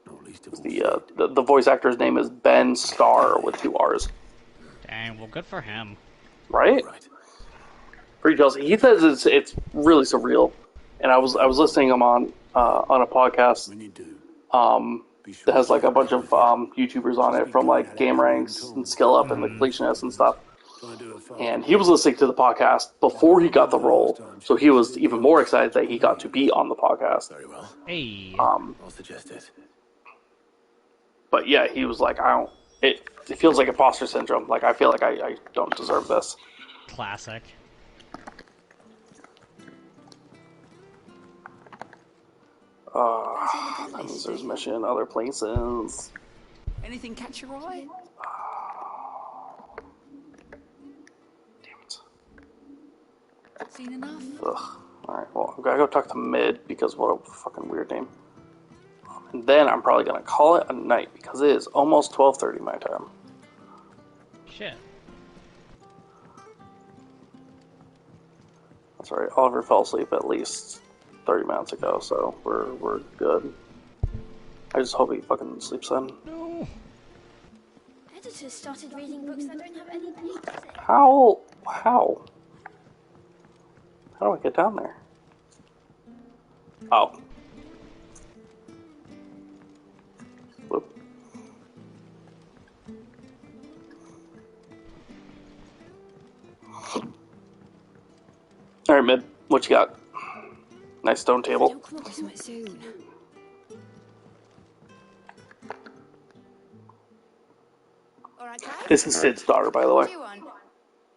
The voice actor's name is Ben Starr with 2 R's. Dang, well, good for him. Right? Pretty jealous. He says it's really surreal, and I was listening to him on a podcast that has like a bunch of YouTubers on it from like Game Ranks and Skill Up and the Completionist and stuff. And he was listening to the podcast before he got the role, so he was even more excited that he got to be on the podcast. Very well. Hey. I'll suggest it. But yeah, he was like, it feels like imposter syndrome. Like, I feel like I don't deserve this. Classic. That means there's mission other places. Anything catch your eye? Damn it. Seen enough? Ugh. Alright, well, I've gotta go talk to Mid because what a fucking weird name. And then I'm probably gonna call it a night because it is almost 12:30 my time. Shit. That's right, Oliver fell asleep at least 30 minutes ago, so we're good. I just hope he fucking sleeps in. No. Editors started reading books that don't have any pages in. How? How do I get down there? Oh. Whoop. Alright, Mid, what you got? Nice stone table. Don't come up with something soon. This is Sid's daughter, by the way.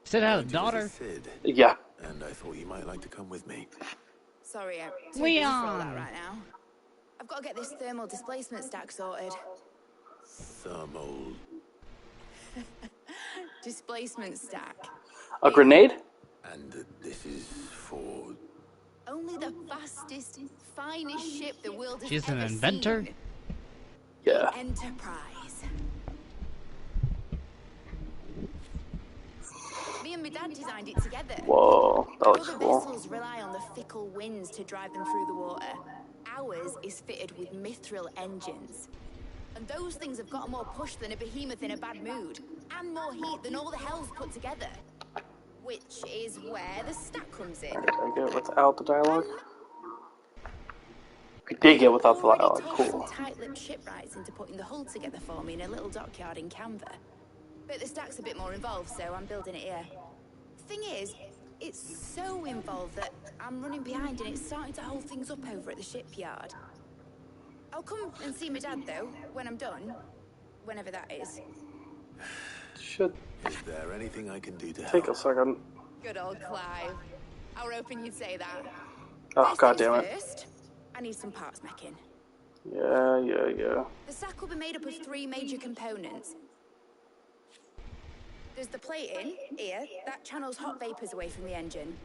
Sid had a daughter? Sid. Yeah. And I thought you might like to come with me. Sorry, I'm too busy for all that right now. I've got to get this thermal displacement stack sorted. Thermal... Displacement stack. A grenade? And this is for... Only the fastest, finest ship the world has She's ever an inventor? seen. Yeah. Enterprise. Me and my dad designed it together. Whoa, that looks Other cool. vessels rely on the fickle winds to drive them through the water. Ours is fitted with mithril engines. And those things have got more push than a behemoth in a bad mood. And more heat than all the hells put together. Which is where the stack comes in. I get it without the dialogue? We did get without the dialogue, cool. Some tight-lipped shipwrights into putting the hull together for me in a little dockyard in Canva. But the stack's a bit more involved, so I'm building it here. Thing is, it's so involved that I'm running behind and it's starting to hold things up over at the shipyard. I'll come and see my dad, though, when I'm done. Whenever that is. Should Is there anything I can do to help? take a second. Good old Clive. I were hoping you'd say that. Oh, First god things damn it. first, I need some parts making. Yeah. The stack will be made up of 3 major components. There's the plating, here, that channels hot vapors away from the engine.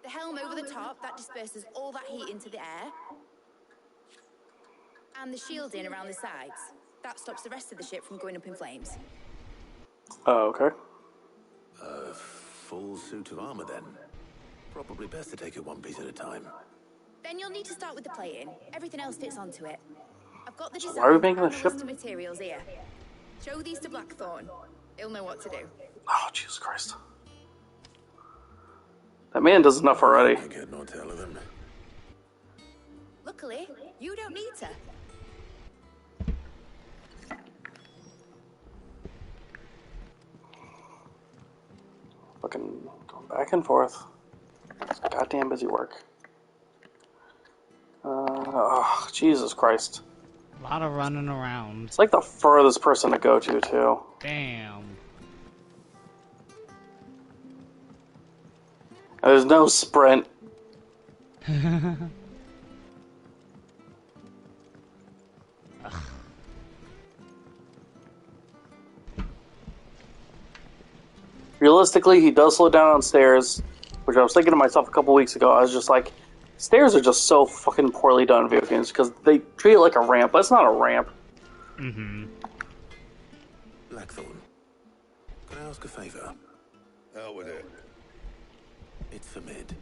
The helm over the top, that disperses all that heat into the air. And the shielding around the sides. That stops the rest of the ship from going up in flames. Oh, okay. A full suit of armor, then. Probably best to take it one piece at a time. Then you'll need to start with the plating. Everything else fits onto it. I've got the design Why are we making and the the ship? list of materials here. Show these to Blackthorn. He'll know what to do. Oh, Jesus Christ. That man does enough already. I get no tell of them. Luckily, you don't need to. Fucking going back and forth. It's goddamn busy work. Oh, Jesus Christ. A lot of running around. It's like the furthest person to go to, too. Damn. There's no sprint. Realistically, he does slow down on stairs, which I was thinking to myself a couple weeks ago. I was just like, stairs are just so fucking poorly done in video games because they treat it like a ramp, but it's not a ramp. Mm-hmm. Blackthorn, can I ask a favor? Out with it. It's for Mid.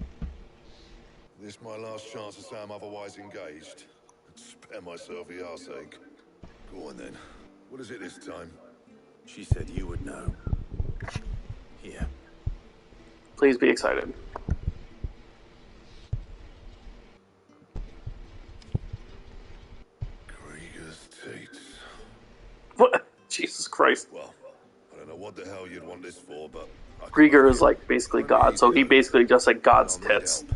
This my last chance to say I'm otherwise engaged. Spare myself the arseache. Go on then. What is it this time? She said you would know. Here. Please be excited. Krieger's teats. What? Jesus Christ. Well, I don't know what the hell you'd want this for, but... Grieger is like basically God, so he basically just like God's tits.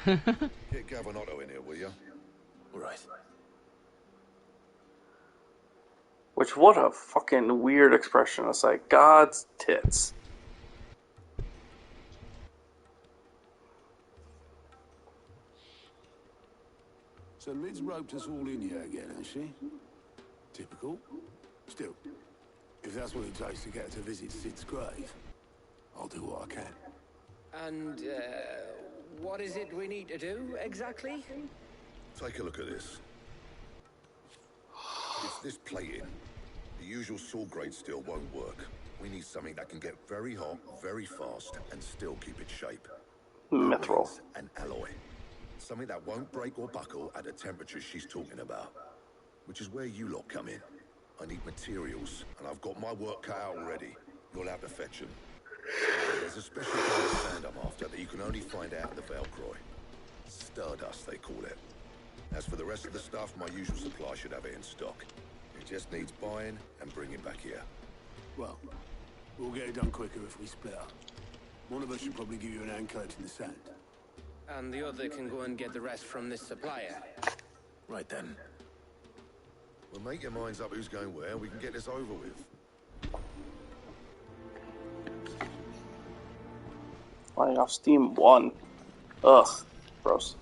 Get Gavin Otto in here, will you? Right. Which, what a fucking weird expression. It's like God's tits. So Mid's roped us all in here again, has she? Typical. Still, if that's what it takes to get her to visit Sid's grave, I'll do what I can. And, what is it we need to do, exactly? Take a look at this. It's this plating. The usual saw grade steel won't work. We need something that can get very hot, very fast, and still keep its shape. Mithril. An alloy. Something that won't break or buckle at the temperatures she's talking about. Which is where you lot come in. I need materials, and I've got my work cut out already. You'll have to fetch them. There's a special kind of sand I'm after that you can only find out in the Velcroy. Stardust, they call it. As for the rest of the stuff, my usual supply should have it in stock. It just needs buying and bringing back here. Well, we'll get it done quicker if we split up. One of us should probably give you an hand coat in the sand. And the other can go and get the rest from this supplier. Right then. Well, make your minds up who's going where, and we can get this over with. Running off Steam 1. Ugh. Gross.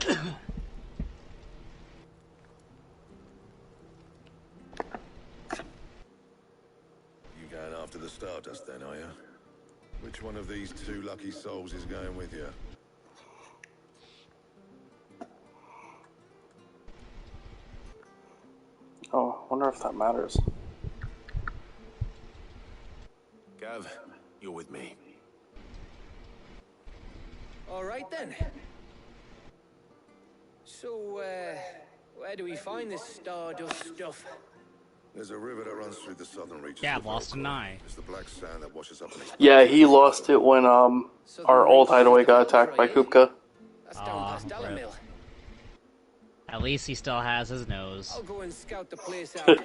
You going after the Stardust then, are you? Which one of these two lucky souls is going with you? Oh, I wonder if that matters. Gav, you're with me. All right then. So, where do we find this Stardust stuff? There's a river that runs through the southern reaches. Yeah, of lost an Velcro. eye. It's the black sand that washes up and Yeah, he lost it when our old hideaway got attacked by Kupka. That's down past Dalamil. At least he still has his nose. I'll go and scout the place out.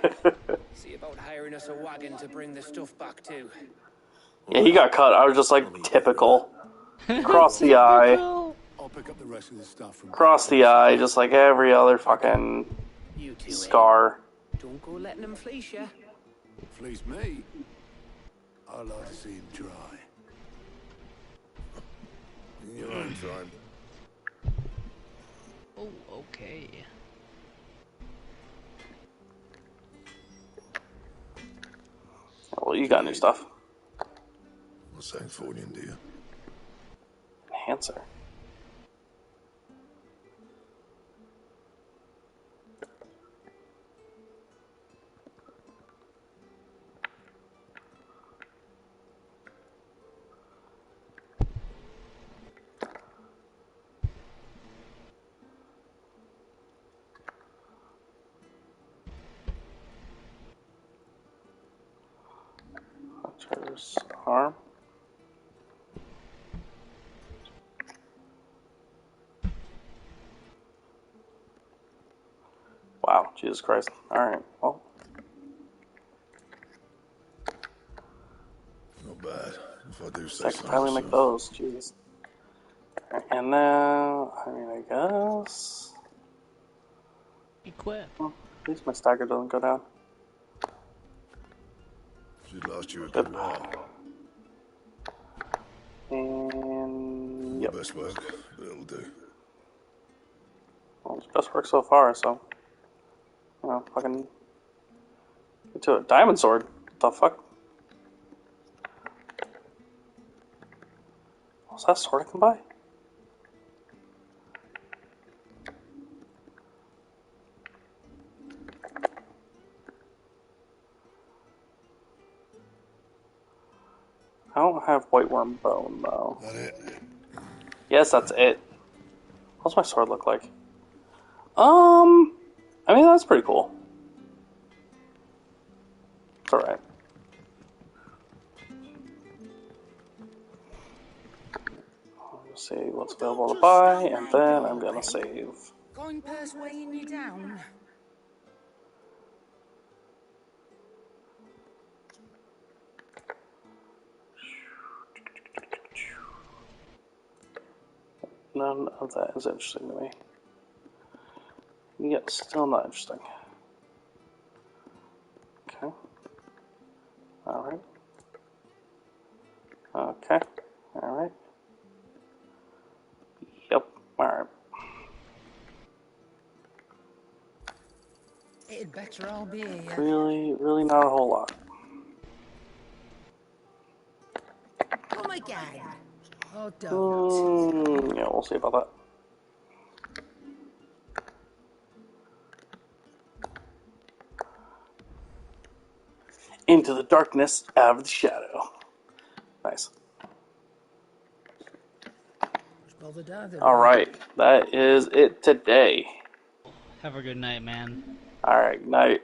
See about hiring us a wagon to bring the stuff back to. Yeah, he got cut. I was just like, typical. Cross the eye. I'll pick up the rest of the stuff from Cross the eye, just like every other fucking You two, scar. Don't go letting them fleece ya. Fleece me. I like to see him try. in your own time. Oh, okay. Well, you got new stuff. What's that for you, dear? Enhancer. Hunter's arm. Wow, Jesus Christ. Alright, well. Not bad, if I do say Second so time we make myself. those, Jesus. And now, I mean, I guess. Equip. Well, at least my stagger doesn't go down. Should last you a good while. And yep. Best work, but it'll do. Well, it's best work so far, so. You know, fucking. Get to it. Diamond sword. What the fuck? Was that a sword I can buy? I don't have white worm bone though. That it? Yes, that's it. What's my sword look like? I mean that's pretty cool. It's alright. See what's available to buy, and then I'm gonna save. Going purse weighing you down. None of that is interesting to me. Yet still not interesting. Okay. Alright. Okay. Alright. Yep. Alright. It'd better all be here. Really not a whole lot. Come again. Oh, don't. Yeah, we'll see about that. Into the darkness, out of the shadow. Nice. Alright, that is it today. Have a good night, man. Alright, night.